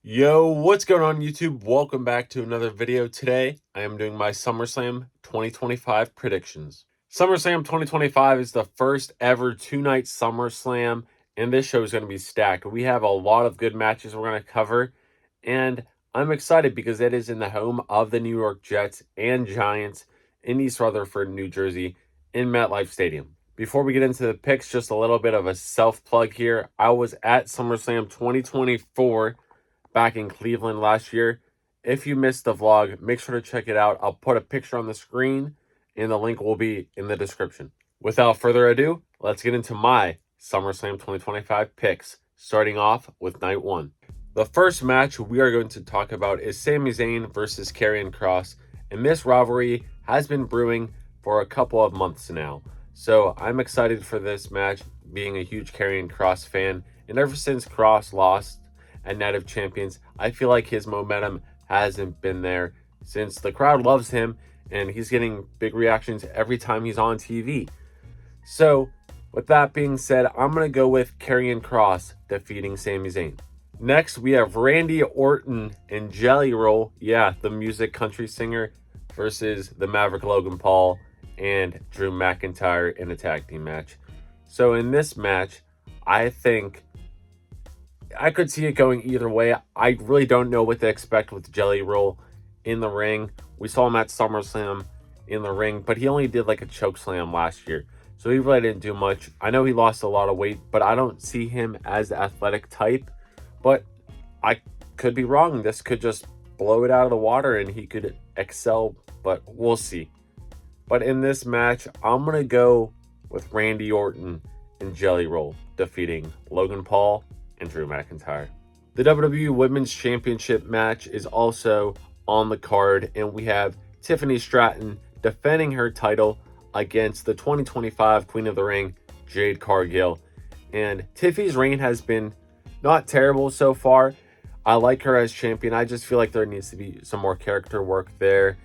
Yo, what's going on YouTube? Welcome back to another video. Today, I am doing my SummerSlam 2025 predictions. SummerSlam 2025 is the first ever two-night SummerSlam, and this show is going to be stacked. We have a lot of good matches we're going to cover, and I'm excited because it is in the home of the New York Jets and Giants in East Rutherford, New Jersey, in MetLife Stadium. Before we get into the picks, just a little bit of a self-plug here. I was at SummerSlam 2024 back in Cleveland last year. If you missed the vlog, make sure to check it out. I'll put a picture on the screen and the link will be in the description. Without further ado, let's get into my SummerSlam 2025 picks, starting off with night one. The first match we are going to talk about is Sami Zayn versus Karrion Kross, and this rivalry has been brewing for a couple of months now. So I'm excited for this match, being a huge Karrion Kross fan, and ever since Kross lost at Night of Champions, I feel like his momentum hasn't been there, since the crowd loves him and he's getting big reactions every time he's on TV. So with that being said, I'm going to go with Karrion Kross defeating Sami Zayn. Next, we have Randy Orton and Jelly Roll, the music country singer, versus the Maverick Logan Paul and Drew McIntyre in a tag team match. So in this match, I think I could see it going either way. I really don't know what to expect with Jelly Roll in the ring. We saw him at SummerSlam in the ring, but he only did like a choke slam last year, so he really didn't do much. I know he lost a lot of weight, but I don't see him as the athletic type. But I could be wrong. This could just blow it out of the water and he could excel, but we'll see. But in this match, I'm going to go with Randy Orton and Jelly Roll defeating Logan Paul and Drew McIntyre. The WWE Women's Championship match is also on the card, and we have Tiffany Stratton defending her title against the 2025 Queen of the Ring, Jade Cargill. And Tiffy's reign has been not terrible so far. I like her as champion. I just feel like there needs to be some more character work there.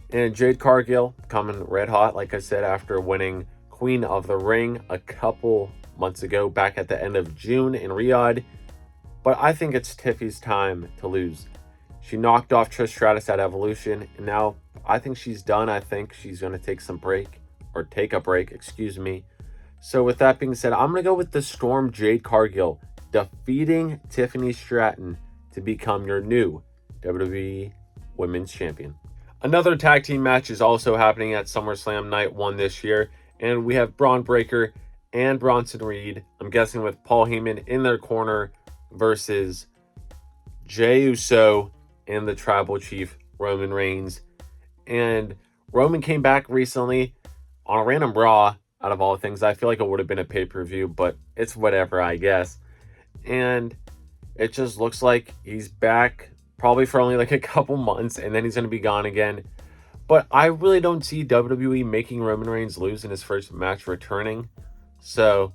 And Jade Cargill coming red hot, like I said, after winning Queen of the Ring a couple months ago, back at the end of June in Riyadh. But I think it's Tiffy's time to lose. She knocked off Trish Stratus at Evolution, and now I think she's done. I think she's going to take a break, excuse me. So with that being said, I'm going to go with the Storm Jade Cargill defeating Tiffany Stratton to become your new WWE Women's Champion. Another tag team match is also happening at SummerSlam Night 1 this year, and we have Bron Breakker and Bronson Reed, I'm guessing with Paul Heyman in their corner, versus Jey Uso and the Tribal Chief Roman Reigns. And Roman came back recently on a random Raw, out of all things. I feel like it would have been a pay-per-view, but it's whatever, I guess. And it just looks like he's back probably for only like a couple months, and then he's going to be gone again. But I really don't see WWE making Roman Reigns lose in his first match returning. So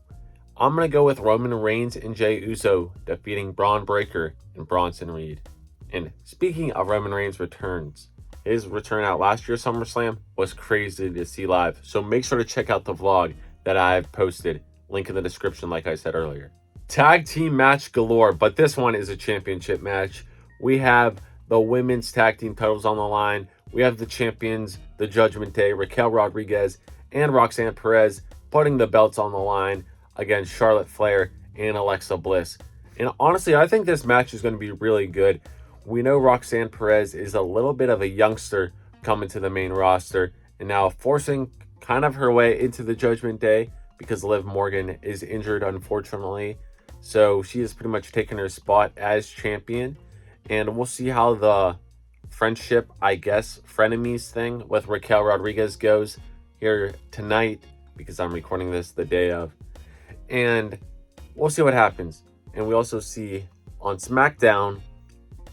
I'm going to go with Roman Reigns and Jey Uso defeating Bron Breakker and Bronson Reed. And speaking of Roman Reigns returns, his return at last year's SummerSlam was crazy to see live. So make sure to check out the vlog that I've posted. Link in the description, like I said earlier. Tag team match galore, but this one is a championship match. We have the women's tag team titles on the line. We have the champions, the Judgment Day, Raquel Rodriguez and Roxanne Perez, putting the belts on the line against Charlotte Flair and Alexa Bliss. And honestly, I think this match is going to be really good. We know Roxanne Perez is a little bit of a youngster coming to the main roster and now forcing kind of her way into the Judgment Day because Liv Morgan is injured, unfortunately. So she has pretty much taken her spot as champion. And we'll see how the friendship, I guess, frenemies thing with Raquel Rodriguez goes here tonight, because I'm recording this the day of. And we'll see what happens. And we also see on SmackDown,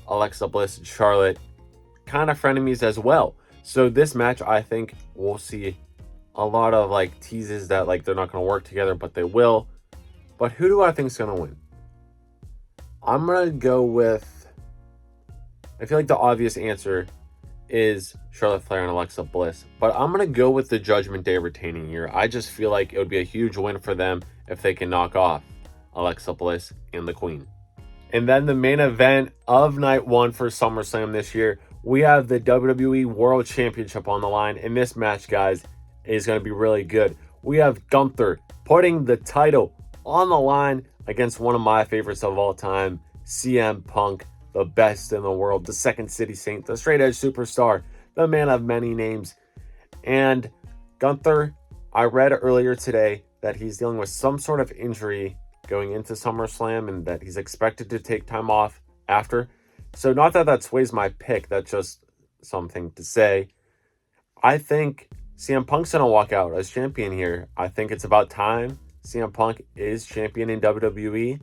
Alexa Bliss and Charlotte kind of frenemies as well. So this match, I think we'll see a lot of like teases that like they're not going to work together, but they will. But who do I think is going to win? I'm going to go with, I feel like the obvious answer is Charlotte Flair and Alexa Bliss. But I'm going to go with the Judgment Day retaining here. I just feel like it would be a huge win for them if they can knock off Alexa Bliss and the Queen. And then the main event of night one for SummerSlam this year, we have the WWE World Championship on the line. And this match, guys, is going to be really good. We have Gunther putting the title on the line against one of my favorites of all time, CM Punk, the best in the world, the Second City Saint, the straight edge superstar, the man of many names. And Gunther, I read earlier today that he's dealing with some sort of injury going into SummerSlam and that he's expected to take time off after. So not that that sways my pick, that's just something to say. I think CM Punk's going to walk out as champion here. I think it's about time CM Punk is champion in WWE.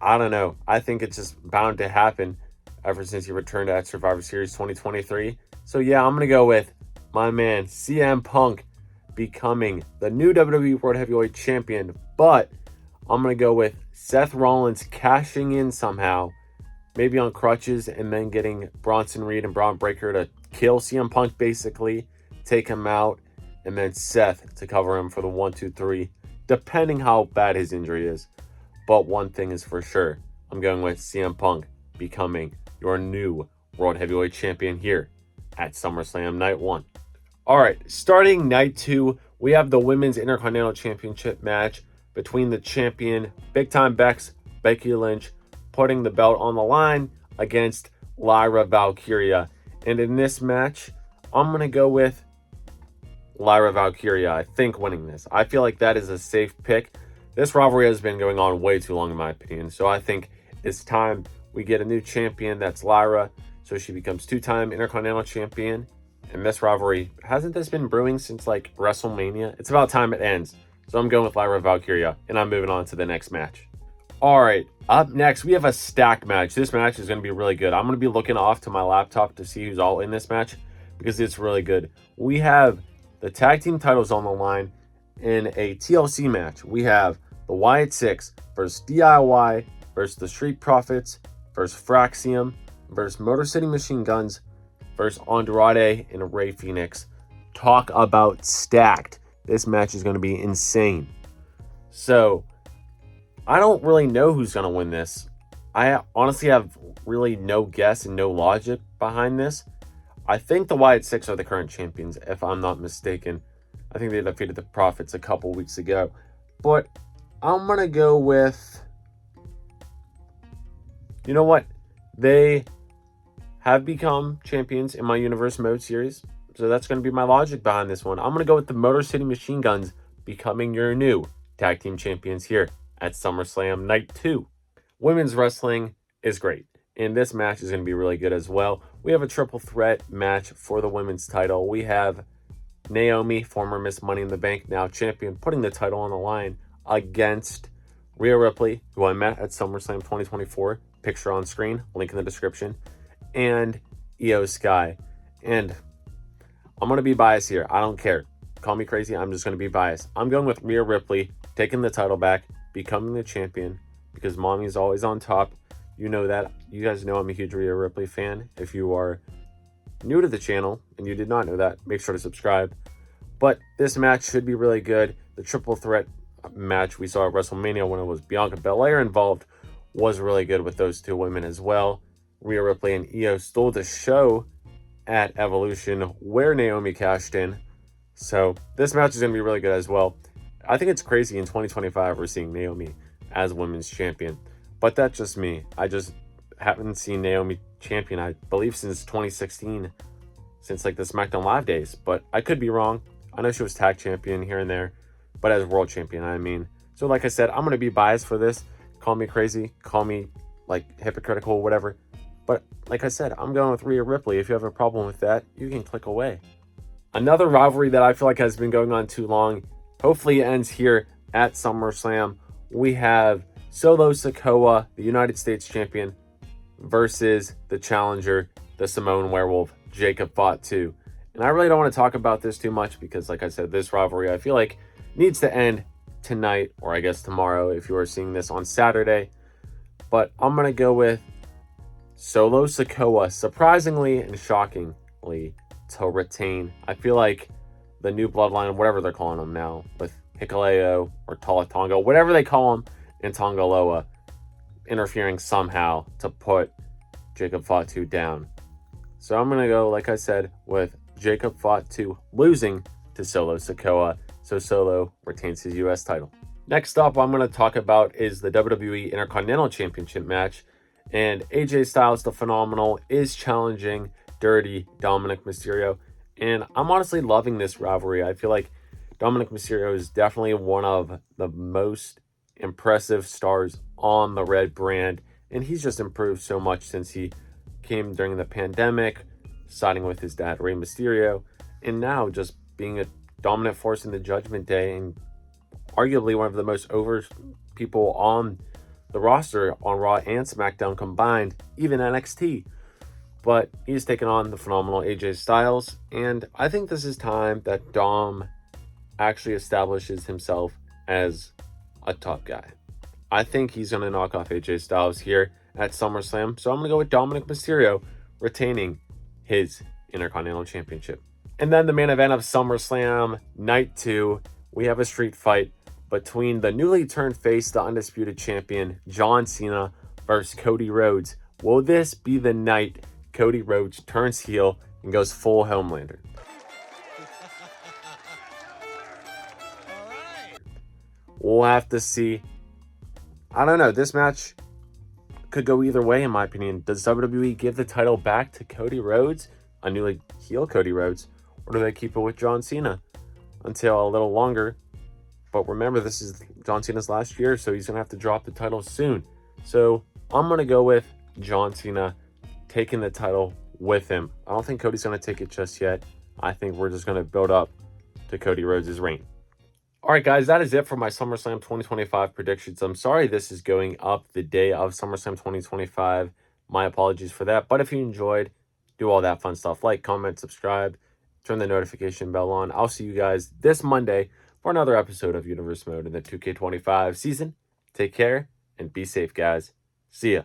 I don't know. I think it's just bound to happen ever since he returned at Survivor Series 2023. So yeah, I'm going to go with my man CM Punk becoming the new WWE World Heavyweight Champion. But I'm going to go with Seth Rollins cashing in somehow, maybe on crutches, and then getting Bronson Reed and Braun Breaker to kill CM Punk, basically, take him out, and then Seth to cover him for the 1, 2, 3, depending how bad his injury is. But one thing is for sure, I'm going with CM Punk becoming your new World Heavyweight Champion here at SummerSlam Night 1. All right, starting Night 2, we have the Women's Intercontinental Championship match between the champion, Big Time Bex, Becky Lynch, putting the belt on the line against Lyra Valkyria. And in this match, I'm going to go with Lyra Valkyria, I think, winning this. I feel like that is a safe pick. This rivalry has been going on way too long, in my opinion. So I think it's time we get a new champion. That's Lyra. So she becomes 2-time Intercontinental Champion. And this rivalry, hasn't this been brewing since like WrestleMania? It's about time it ends. So I'm going with Lyra Valkyria. And I'm moving on to the next match. All right, up next, we have a stacked match. This match is going to be really good. I'm going to be looking off to my laptop to see who's all in this match because it's really good. We have the tag team titles on the line in a TLC match. We have the Wyatt 6 versus DIY versus the Street Profits versus Fraxium versus Motor City Machine Guns versus Andrade and Rey Fenix. Talk about stacked. This match is going to be insane. So I don't really know who's going to win this. I honestly have really no guess and no logic behind this. I think the Wyatt 6 are the current champions, if I'm not mistaken. I think they defeated the Profits a couple weeks ago. But I'm going to go with... You know what? They have become champions in my Universe Mode series. So that's going to be my logic behind this one. I'm going to go with the Motor City Machine Guns becoming your new tag team champions here at SummerSlam Night 2. Women's wrestling is great, and this match is going to be really good as well. We have a triple threat match for the women's title. We have Naomi, former Miss Money in the Bank, now champion, putting the title on the line against Rhea Ripley, who I met at SummerSlam 2024. Picture on screen, link in the description, and Io Sky. And I'm going to be biased here. I don't care. Call me crazy. I'm just going to be biased. I'm going with Rhea Ripley taking the title back, becoming the champion, because mommy's always on top. You know that. You guys know I'm a huge Rhea Ripley fan. If you are new to the channel and you did not know that, make sure to subscribe. But this match should be really good. The triple threat match we saw at WrestleMania when it was Bianca Belair involved was really good with those two women as well. Rhea Ripley and Io stole the show at Evolution where Naomi cashed in. So this match is going to be really good as well. I think it's crazy in 2025 we're seeing Naomi as women's champion. But that's just me. I just haven't seen Naomi champion, I believe, since 2016. Since like the SmackDown Live days. But I could be wrong. I know she was tag champion here and there. But as world champion, I mean. So like I said, I'm going to be biased for this. Call me crazy. Call me like hypocritical, whatever. But like I said, I'm going with Rhea Ripley. If you have a problem with that, you can click away. Another rivalry that I feel like has been going on too long, hopefully it ends here at SummerSlam. We have Solo Sikoa, the United States champion, versus the challenger, the Samoan Werewolf, Jacob Fatu. And I really don't want to talk about this too much because, like I said, this rivalry I feel like needs to end tonight, or I guess tomorrow if you are seeing this on Saturday. But I'm going to go with Solo Sikoa, surprisingly and shockingly, to retain. I feel like the new bloodline, whatever they're calling them now, with Hikuleo or Tala Tonga, whatever they call them in Tongaloa, interfering somehow to put Jacob Fatu down. So I'm going to go, like I said, with Jacob Fatu losing to Solo Sikoa, so Solo retains his U.S. title. Next up, I'm going to talk about is the WWE Intercontinental Championship match, and AJ Styles, the Phenomenal, is challenging Dirty Dominic Mysterio, and I'm honestly loving this rivalry. I feel like Dominic Mysterio is definitely one of the most impressive stars on the Red brand, and he's just improved so much since he came during the pandemic, siding with his dad, Rey Mysterio, and now just being a dominant force in the Judgment Day and arguably one of the most over people on the roster on Raw and SmackDown combined, even NXT. But he's taken on the Phenomenal AJ Styles, and I think this is time that Dom actually establishes himself as a top guy. I think he's going to knock off AJ Styles here at SummerSlam, so I'm going to go with Dominic Mysterio retaining his Intercontinental Championship. And then the main event of SummerSlam Night 2, we have a street fight between the newly turned face, the undisputed champion, John Cena, versus Cody Rhodes. Will this be the night Cody Rhodes turns heel and goes full Homelander? We'll have to see. I don't know. This match could go either way, in my opinion. Does WWE give the title back to Cody Rhodes, a newly heel Cody Rhodes, or do they keep it with John Cena until a little longer? But remember, this is John Cena's last year, so he's going to have to drop the title soon. So I'm going to go with John Cena taking the title with him. I don't think Cody's going to take it just yet. I think we're just going to build up to Cody Rhodes' reign. All right, guys, that is it for my SummerSlam 2025 predictions. I'm sorry this is going up the day of SummerSlam 2025. My apologies for that. But if you enjoyed, do all that fun stuff. Like, comment, subscribe, turn the notification bell on. I'll see you guys this Monday for another episode of Universe Mode in the 2K25 season. Take care and be safe, guys. See ya.